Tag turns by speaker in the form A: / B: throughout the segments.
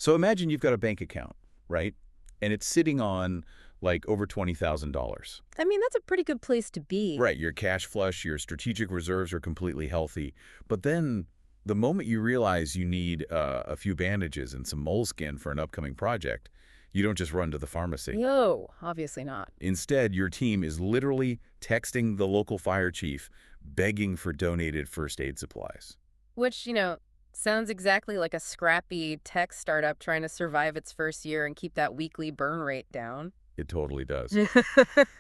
A: So imagine you've got a bank account, right? And it's sitting on like over $20,000.
B: I mean, that's a pretty good place to be.
A: Right, your cash flush, your strategic reserves are completely healthy. But then the moment you realize you need a few bandages and some moleskin for an upcoming project, you don't just run to the pharmacy.
B: No, obviously not.
A: Instead, your team is literally texting the local fire chief, begging for donated first aid supplies.
B: Which, sounds exactly like a scrappy tech startup trying to survive its first year and keep that weekly burn rate down.
A: It totally does.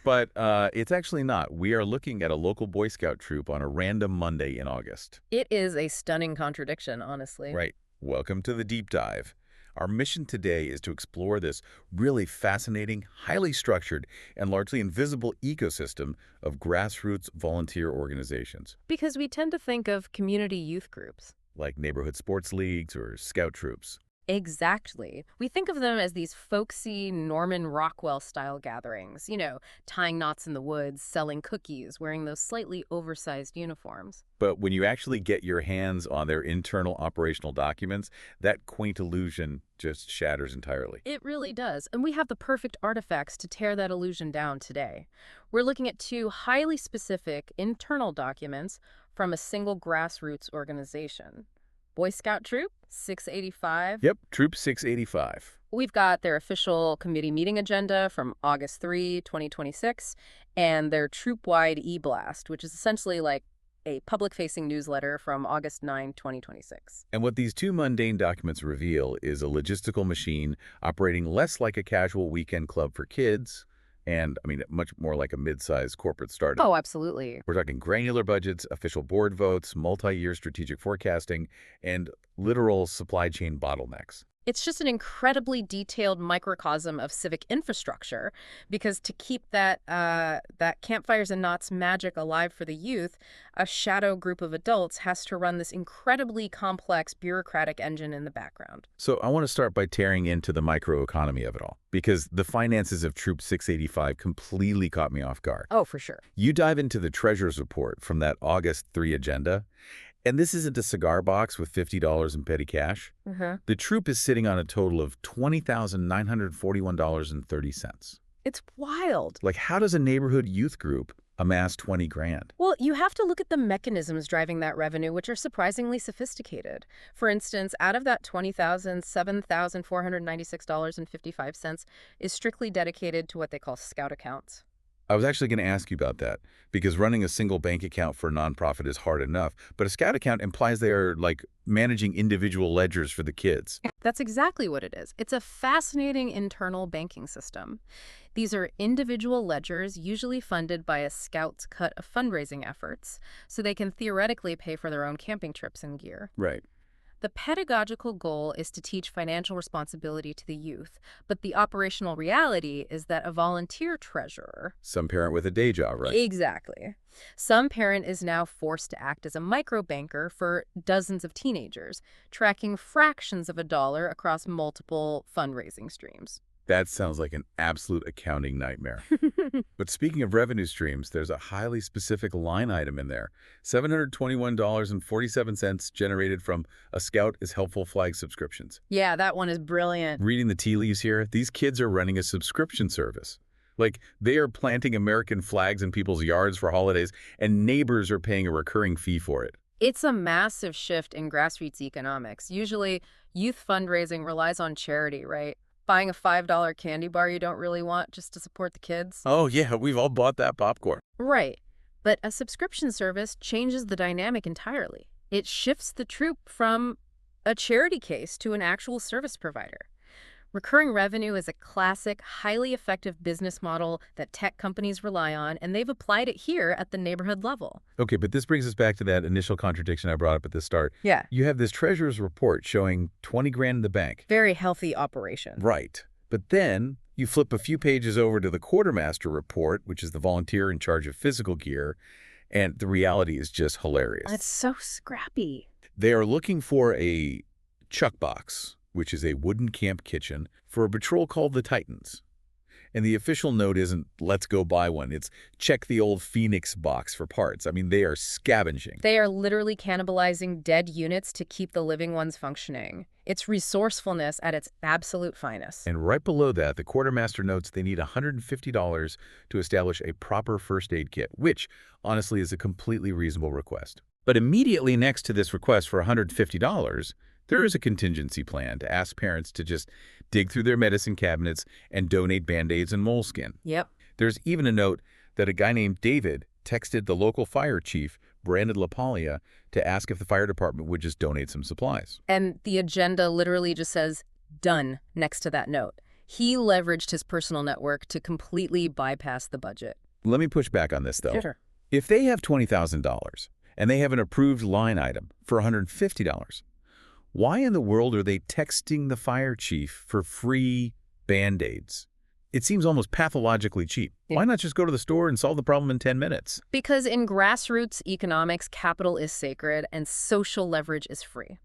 A: But it's actually not. We are looking at a local Boy Scout troop on a random Monday in August.
B: It is a stunning contradiction, honestly.
A: Right. Welcome to the deep dive. Our mission today is to explore this really fascinating, highly structured, and largely invisible ecosystem of grassroots volunteer organizations,
B: Because we tend to think of community youth groups.
A: like neighborhood sports leagues or scout troops.
B: Exactly. We think of them as these folksy Norman Rockwell-style gatherings, tying knots in the woods, selling cookies, wearing those slightly oversized uniforms.
A: But when you actually get your hands on their internal operational documents, that quaint illusion just shatters entirely.
B: It really does, and we have the perfect artifacts to tear that illusion down today. We're looking at two highly specific internal documents from a single grassroots organization. Boy Scout Troop 685.
A: Yep, Troop 685.
B: We've got their official committee meeting agenda from August 3, 2026, and their troop-wide eBlast, which is essentially like a public-facing newsletter from August 9, 2026.
A: And what these two mundane documents reveal is a logistical machine operating less like a casual weekend club for kids and, much more like a mid-sized corporate startup.
B: Oh, absolutely.
A: We're talking granular budgets, official board votes, multi-year strategic forecasting, and literal supply chain bottlenecks.
B: It's just an incredibly detailed microcosm of civic infrastructure, because to keep that campfires and knots magic alive for the youth, a shadow group of adults has to run this incredibly complex bureaucratic engine in the background.
A: So I want to start by tearing into the microeconomy of it all, because the finances of Troop 685 completely caught me off guard.
B: Oh, for sure.
A: You dive into the Treasurer's Report from that August 3 agenda, and this isn't a cigar box with $50 in petty cash. The troop is sitting on a total of $20,941.30.
B: It's wild.
A: Like, how does a neighborhood youth group amass 20 grand?
B: Well, you have to look at the mechanisms driving that revenue, which are surprisingly sophisticated. For instance, out of that $20,000, $7,496.55 is strictly dedicated to what they call scout accounts.
A: I was actually going to ask you about that, because running a single bank account for a nonprofit is hard enough, but a scout account implies they are, like, managing individual ledgers for the kids.
B: That's exactly what it is. It's a fascinating internal banking system. These are individual ledgers, usually funded by a scout's cut of fundraising efforts, so they can theoretically pay for their own camping trips and gear.
A: Right.
B: The pedagogical goal is to teach financial responsibility to the youth, but the operational reality is that a volunteer treasurer—
A: Some parent with a day job, right?
B: Exactly. Some parent is now forced to act as a microbanker for dozens of teenagers, tracking fractions of a dollar across multiple fundraising streams.
A: That sounds like an absolute accounting nightmare. But speaking of revenue streams, there's a highly specific line item in there. $721.47 generated from a Scout is Helpful flag subscriptions.
B: Yeah, that one is brilliant.
A: Reading the tea leaves here, these kids are running a subscription service. Like, they are planting American flags in people's yards for holidays, and neighbors are paying a recurring fee for it.
B: It's a massive shift in grassroots economics. Usually, youth fundraising relies on charity, right? Buying a $5 candy bar you don't really want just to support the kids.
A: Oh, yeah, we've all bought that popcorn.
B: Right. But a subscription service changes the dynamic entirely. It shifts the troop from a charity case to an actual service provider. Recurring revenue is a classic, highly effective business model that tech companies rely on, and they've applied it here at the neighborhood level.
A: Okay, but this brings us back to that initial contradiction I brought up at the start.
B: Yeah.
A: You have this treasurer's report showing 20 grand in the bank.
B: Very healthy operation.
A: Right. But then you flip a few pages over to the quartermaster report, which is the volunteer in charge of physical gear, and the reality is just hilarious.
B: It's so scrappy.
A: They are looking for a chuck box, which is a wooden camp kitchen, for a patrol called the Titans. And the official note isn't, let's go buy one. It's check the old Phoenix box for parts. They are scavenging.
B: They are literally cannibalizing dead units to keep the living ones functioning. It's resourcefulness at its absolute finest.
A: And right below that, the quartermaster notes they need $150 to establish a proper first aid kit, which, honestly, is a completely reasonable request. But immediately next to this request for $150, there is a contingency plan to ask parents to just dig through their medicine cabinets and donate Band-Aids and moleskin.
B: Yep.
A: There's even a note that a guy named David texted the local fire chief, Brandon LaPaglia, to ask if the fire department would just donate some supplies.
B: And the agenda literally just says, done, next to that note. He leveraged his personal network to completely bypass the budget.
A: Let me push back on this, though.
B: Sure.
A: If they have $20,000 and they have an approved line item for $150, why in the world are they texting the fire chief for free Band-Aids? It seems almost pathologically cheap.
B: Yeah.
A: Why not just go to the store and solve the problem in 10 minutes?
B: Because in grassroots economics, capital is sacred and social leverage is free.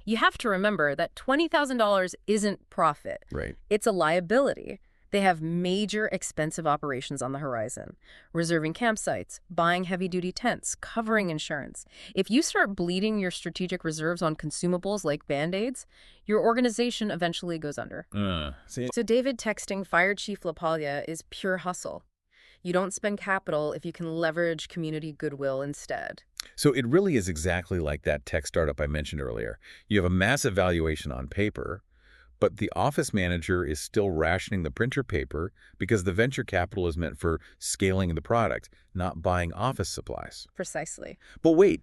B: You have to remember that $20,000 isn't profit.
A: Right.
B: It's a liability. They have major expensive operations on the horizon, reserving campsites, buying heavy-duty tents, covering insurance. If you start bleeding your strategic reserves on consumables like Band-Aids, your organization eventually goes under. So David texting Fire Chief LaPaglia is pure hustle. You don't spend capital if you can leverage community goodwill instead.
A: So it really is exactly like that tech startup I mentioned earlier. You have a massive valuation on paper, but the office manager is still rationing the printer paper because the venture capital is meant for scaling the product, not buying office supplies.
B: Precisely.
A: But wait,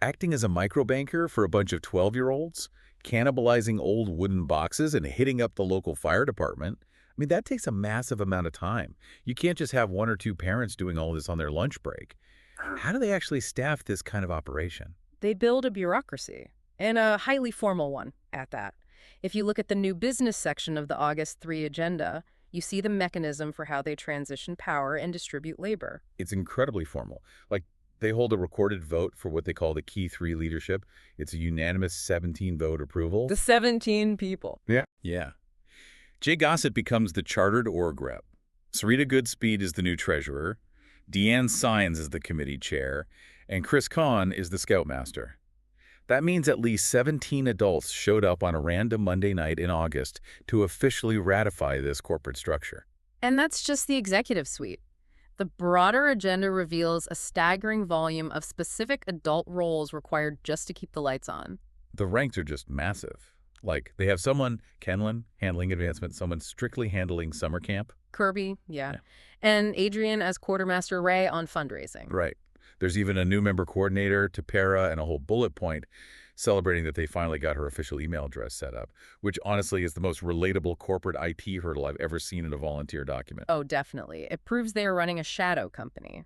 A: acting as a microbanker for a bunch of 12-year-olds, cannibalizing old wooden boxes and hitting up the local fire department, I mean, that takes a massive amount of time. You can't just have one or two parents doing all this on their lunch break. How do they actually staff this kind of operation?
B: They build a bureaucracy, and a highly formal one at that. If you look at the new business section of the August 3 agenda, you see the mechanism for how they transition power and distribute labor.
A: It's incredibly formal. Like, they hold a recorded vote for what they call the Key 3 leadership. It's a unanimous 17-vote approval.
B: The 17 people.
A: Yeah. Jay Gossett becomes the chartered org rep. Sarita Goodspeed is the new treasurer. Deanne Sines is the committee chair. And Chris Kahn is the scoutmaster. That means at least 17 adults showed up on a random Monday night in August to officially ratify this corporate structure.
B: And that's just the executive suite. The broader agenda reveals a staggering volume of specific adult roles required just to keep the lights on.
A: The ranks are just massive. Like, they have someone, Kenlin, handling advancement, someone strictly handling summer camp.
B: Kirby, yeah. And Adrian as quartermaster Ray on fundraising.
A: Right. There's even a new member coordinator, Tapera, and a whole bullet point celebrating that they finally got her official email address set up, which honestly is the most relatable corporate IT hurdle I've ever seen in a volunteer document.
B: Oh, definitely. It proves they are running a shadow company.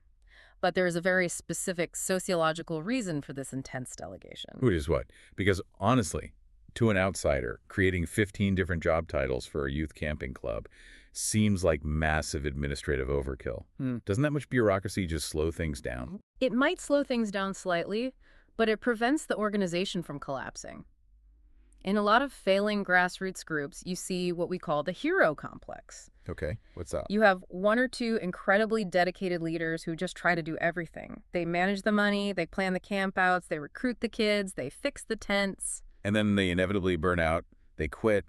B: But there is a very specific sociological reason for this intense delegation.
A: Which is what? Because honestly, to an outsider, creating 15 different job titles for a youth camping club seems like massive administrative overkill. Doesn't that much bureaucracy just slow things down?
B: It might slow things down slightly, but it prevents the organization from collapsing. In a lot of failing grassroots groups, you see what we call the hero complex.
A: Okay, what's that?
B: You have one or two incredibly dedicated leaders who just try to do everything. They manage the money, they plan the campouts, they recruit the kids, they fix the tents.
A: And then they inevitably burn out, they quit,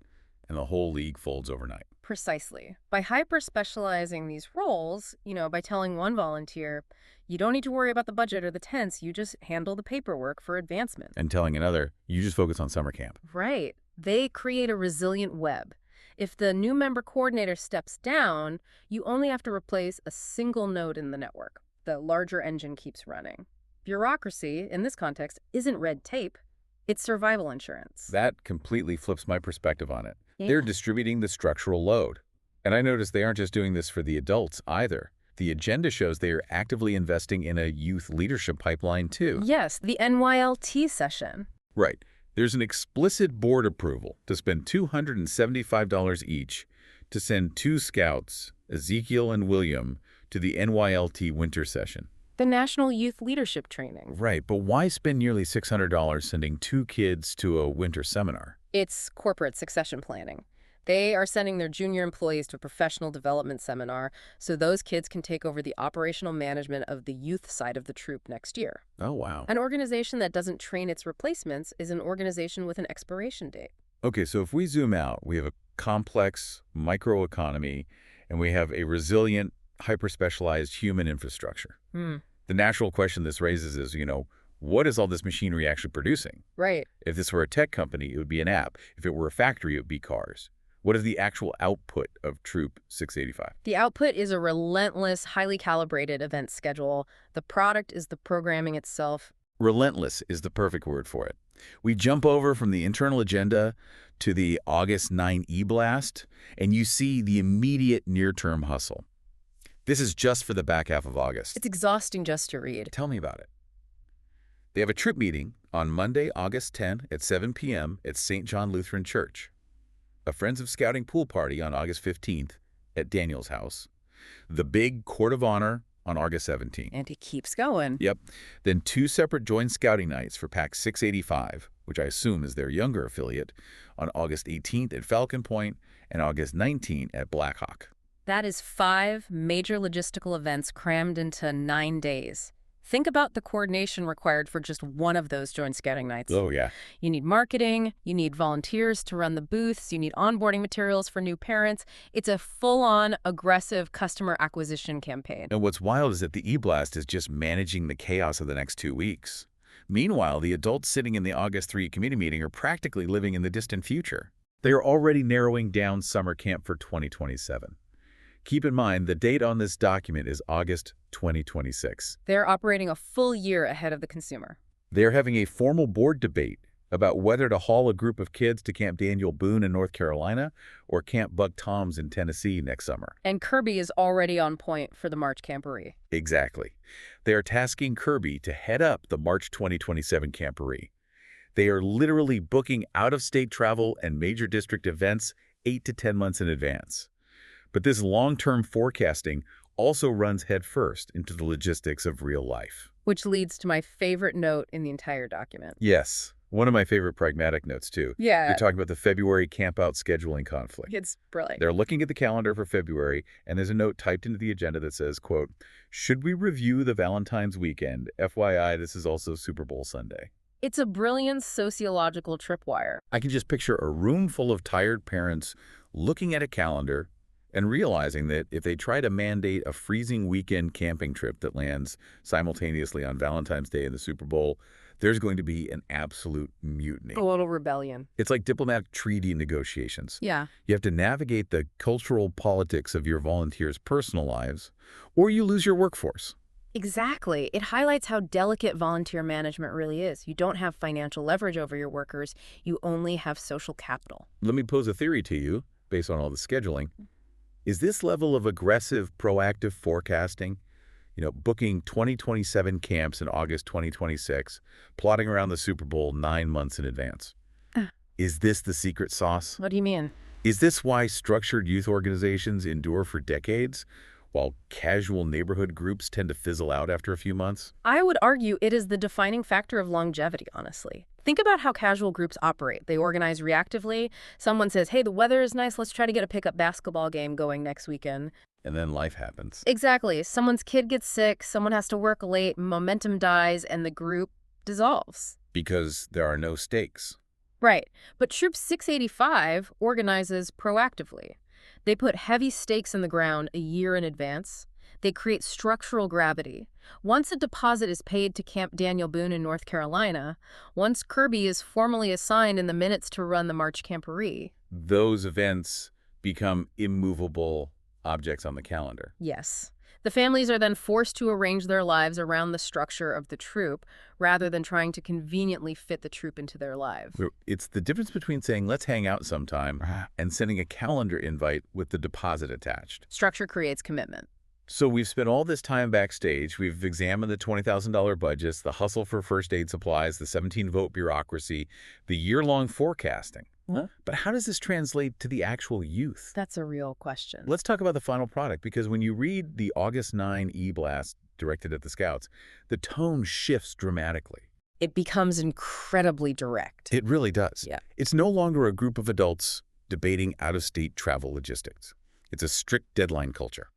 A: and the whole league folds overnight.
B: Precisely. By hyper-specializing these roles, by telling one volunteer, you don't need to worry about the budget or the tents, you just handle the paperwork for advancement.
A: And telling another, you just focus on summer camp.
B: Right. They create a resilient web. If the new member coordinator steps down, you only have to replace a single node in the network. The larger engine keeps running. Bureaucracy, in this context, isn't red tape. It's survival insurance.
A: That completely flips my perspective on it.
B: Yeah.
A: They're distributing the structural load. And I noticed they aren't just doing this for the adults either. The agenda shows they are actively investing in a youth leadership pipeline too.
B: Yes, the NYLT session.
A: Right. There's an explicit board approval to spend $275 each to send 2 scouts, Ezekiel and William, to the NYLT winter session.
B: The National Youth Leadership Training.
A: Right, but why spend nearly $600 sending 2 kids to a winter seminar?
B: It's corporate succession planning. They are sending their junior employees to a professional development seminar so those kids can take over the operational management of the youth side of the troop next year.
A: Oh, wow.
B: An organization that doesn't train its replacements is an organization with an expiration date.
A: Okay, so if we zoom out, we have a complex microeconomy, and we have a resilient, hyper-specialized human infrastructure.
B: Hmm.
A: The natural question this raises is, what is all this machinery actually producing?
B: Right.
A: If this were a tech company, it would be an app. If it were a factory, it would be cars. What is the actual output of Troop 685?
B: The output is a relentless, highly calibrated event schedule. The product is the programming itself.
A: Relentless is the perfect word for it. We jump over from the internal agenda to the August 9 eBlast, and you see the immediate near-term hustle. This is just for the back half of August.
B: It's exhausting just to read.
A: Tell me about it. They have a troop meeting on Monday, August 10 at 7 p.m. at St. John Lutheran Church. A Friends of Scouting pool party on August 15th at Daniel's house. The big Court of Honor on August 17th.
B: And he keeps going.
A: Yep. Then 2 separate joint scouting nights for Pack 685, which I assume is their younger affiliate, on August 18th at Falcon Point and August 19th at Blackhawk.
B: That is 5 major logistical events crammed into 9 days. Think about the coordination required for just one of those joint scouting nights.
A: Oh, yeah.
B: You need marketing, you need volunteers to run the booths, you need onboarding materials for new parents. It's a full-on, aggressive customer acquisition campaign.
A: And what's wild is that the eBlast is just managing the chaos of the next 2 weeks. Meanwhile, the adults sitting in the August 3 committee meeting are practically living in the distant future. They are already narrowing down summer camp for 2027. Keep in mind, the date on this document is August 2026.
B: They're operating a full year ahead of the consumer.
A: They're having a formal board debate about whether to haul a group of kids to Camp Daniel Boone in North Carolina or Camp Buck Toms in Tennessee next summer.
B: And Kirby is already on point for the March Camporee.
A: Exactly. They are tasking Kirby to head up the March 2027 Camporee. They are literally booking out-of-state travel and major district events 8 to 10 months in advance. But this long-term forecasting also runs headfirst into the logistics of real life.
B: Which leads to my favorite note in the entire document.
A: Yes, one of my favorite pragmatic notes, too.
B: Yeah.
A: You're talking about the February campout scheduling conflict.
B: It's brilliant.
A: They're looking at the calendar for February, and there's a note typed into the agenda that says, quote, "Should we review the Valentine's weekend? FYI, this is also Super Bowl Sunday."
B: It's a brilliant sociological tripwire.
A: I can just picture a room full of tired parents looking at a calendar and realizing that if they try to mandate a freezing weekend camping trip that lands simultaneously on Valentine's Day and the Super Bowl, there's going to be an absolute mutiny.
B: A little rebellion.
A: It's like diplomatic treaty negotiations.
B: Yeah.
A: You have to navigate the cultural politics of your volunteers' personal lives, or you lose your workforce.
B: Exactly. It highlights how delicate volunteer management really is. You don't have financial leverage over your workers. You only have social capital.
A: Let me pose a theory to you, based on all the scheduling. Is this level of aggressive, proactive forecasting, booking 2027 camps in August 2026, plotting around the Super Bowl 9 months in advance, is this the secret sauce?
B: What do you mean?
A: Is this why structured youth organizations endure for decades, while casual neighborhood groups tend to fizzle out after a few months?
B: I would argue it is the defining factor of longevity, honestly. Think about how casual groups operate. They organize reactively. Someone says, hey, the weather is nice. Let's try to get a pickup basketball game going next weekend.
A: And then life happens.
B: Exactly. Someone's kid gets sick, someone has to work late, momentum dies, and the group dissolves.
A: Because there are no stakes.
B: Right. But Troop 685 organizes proactively. They put heavy stakes in the ground a year in advance. They create structural gravity. Once a deposit is paid to Camp Daniel Boone in North Carolina, once Kirby is formally assigned in the minutes to run the March Camporee,
A: those events become immovable objects on the calendar.
B: Yes. The families are then forced to arrange their lives around the structure of the troop rather than trying to conveniently fit the troop into their lives.
A: It's the difference between saying, let's hang out sometime, and sending a calendar invite with the deposit attached.
B: Structure creates commitment.
A: So we've spent all this time backstage. We've examined the $20,000 budgets, the hustle for first aid supplies, the 17-vote bureaucracy, the year-long forecasting.
B: Huh?
A: But how does this translate to the actual youth?
B: That's a real question.
A: Let's talk about the final product, because when you read the August 9 eBlast directed at the Scouts, the tone shifts dramatically.
B: It becomes incredibly direct.
A: It really does.
B: Yeah.
A: It's no longer a group of adults debating out-of-state travel logistics. It's a strict deadline culture.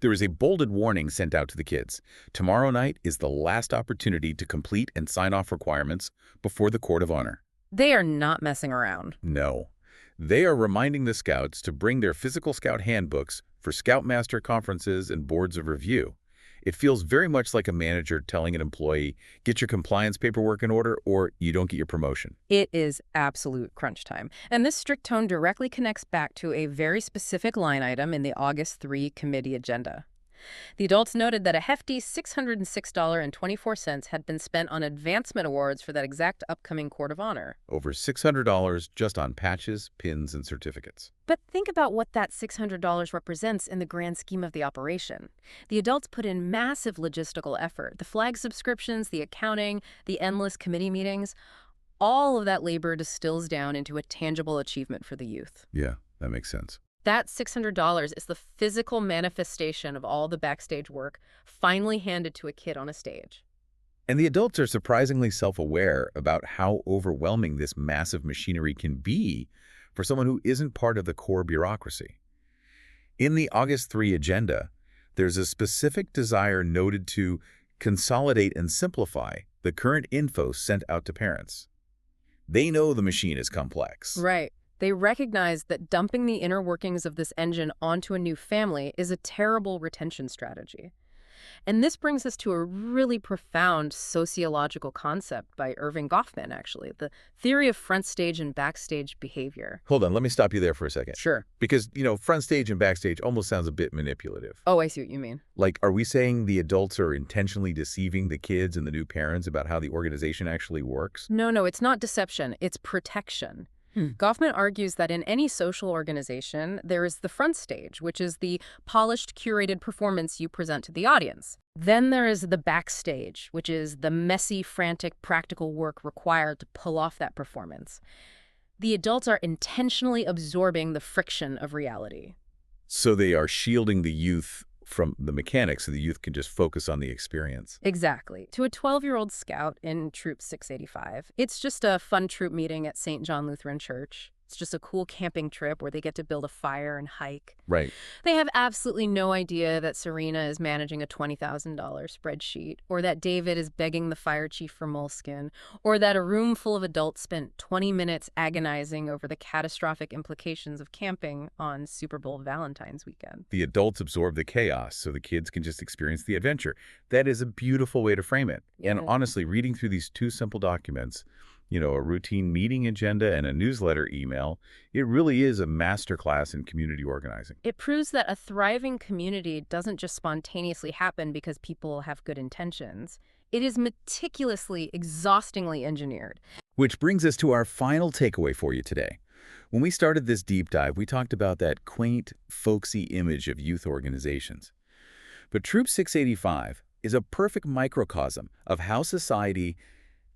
A: There is a bolded warning sent out to the kids. Tomorrow night is the last opportunity to complete and sign off requirements before the Court of Honor.
B: They are not messing around.
A: No. They are reminding the scouts to bring their physical scout handbooks for Scoutmaster conferences and boards of review. It feels very much like a manager telling an employee, get your compliance paperwork in order or you don't get your promotion.
B: It is absolute crunch time. And this strict tone directly connects back to a very specific line item in the August 3 committee agenda. The adults noted that a hefty $606.24 had been spent on advancement awards for that exact upcoming Court of Honor.
A: Over $600 just on patches, pins, and certificates.
B: But think about what that $600 represents in the grand scheme of the operation. The adults put in massive logistical effort. The flag subscriptions, the accounting, the endless committee meetings, all of that labor distills down into a tangible achievement for the youth.
A: Yeah, that makes sense.
B: That $600 is the physical manifestation of all the backstage work finally handed to a kid on a stage.
A: And the adults are surprisingly self-aware about how overwhelming this massive machinery can be for someone who isn't part of the core bureaucracy. In the August 3 agenda, there's a specific desire noted to consolidate and simplify the current info sent out to parents. They know the machine is complex.
B: Right. They recognize that dumping the inner workings of this engine onto a new family is a terrible retention strategy. And this brings us to a really profound sociological concept by Irving Goffman, actually, the theory of front stage and backstage behavior.
A: Hold on, let me stop you there for a second.
B: Sure.
A: Because, front stage and backstage almost sounds a bit manipulative.
B: Oh, I see what you mean.
A: Like, are we saying the adults are intentionally deceiving the kids and the new parents about how the organization actually works?
B: No, it's not deception. It's protection. Goffman argues that in any social organization, there is the front stage, which is the polished, curated performance you present to the audience. Then there is the backstage, which is the messy, frantic, practical work required to pull off that performance. The adults are intentionally absorbing the friction of reality.
A: So they are shielding the youth from the mechanics so the youth can just focus on the experience.
B: Exactly. To a 12-year-old scout in Troop 685, it's just a fun troop meeting at St. John Lutheran Church. It's just a cool camping trip where they get to build a fire and hike.
A: Right.
B: They have absolutely no idea that Serena is managing a $20,000 spreadsheet, or that David is begging the fire chief for moleskin, or that a room full of adults spent 20 minutes agonizing over the catastrophic implications of camping on Super Bowl Valentine's weekend.
A: The adults absorb the chaos so the kids can just experience the adventure. That is a beautiful way to frame it.
B: Yeah.
A: And honestly, reading through these two simple documents, a routine meeting agenda and a newsletter email, it really is a masterclass in community organizing.
B: It proves that a thriving community doesn't just spontaneously happen because people have good intentions. It is meticulously, exhaustingly engineered.
A: Which brings us to our final takeaway for you today. When we started this deep dive, we talked about that quaint, folksy image of youth organizations. But Troop 685 is a perfect microcosm of how society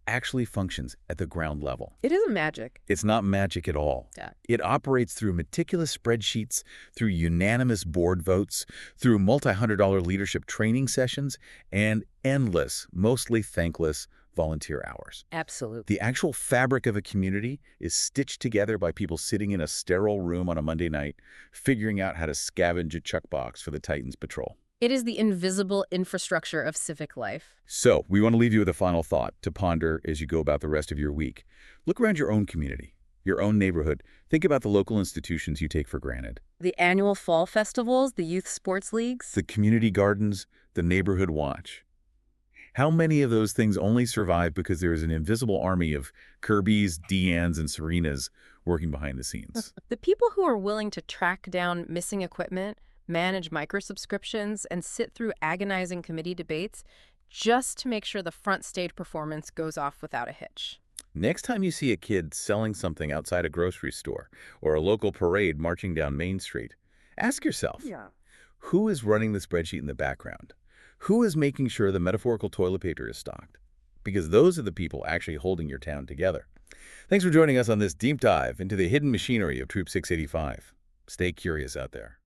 A: actually functions at the ground level.
B: It isn't magic.
A: It's not magic at all.
B: Yeah.
A: It operates through meticulous spreadsheets, through unanimous board votes, through multi-$100 leadership training sessions, and endless, mostly thankless volunteer hours.
B: Absolutely.
A: The actual fabric of a community is stitched together by people sitting in a sterile room on a Monday night, figuring out how to scavenge a chuck box for the Titans patrol.
B: It is the invisible infrastructure of civic life.
A: So, we want to leave you with a final thought to ponder as you go about the rest of your week. Look around your own community, your own neighborhood. Think about the local institutions you take for granted.
B: The annual fall festivals, the youth sports leagues.
A: The community gardens, the neighborhood watch. How many of those things only survive because there is an invisible army of Kirbys, Deannes, and Serenas working behind the scenes?
B: The people who are willing to track down missing equipment, manage microsubscriptions, and sit through agonizing committee debates just to make sure the front stage performance goes off without a hitch.
A: Next time you see a kid selling something outside a grocery store or a local parade marching down Main Street, ask yourself, who is running the spreadsheet in the background? Who is making sure the metaphorical toilet paper is stocked? Because those are the people actually holding your town together. Thanks for joining us on this deep dive into the hidden machinery of Troop 685. Stay curious out there.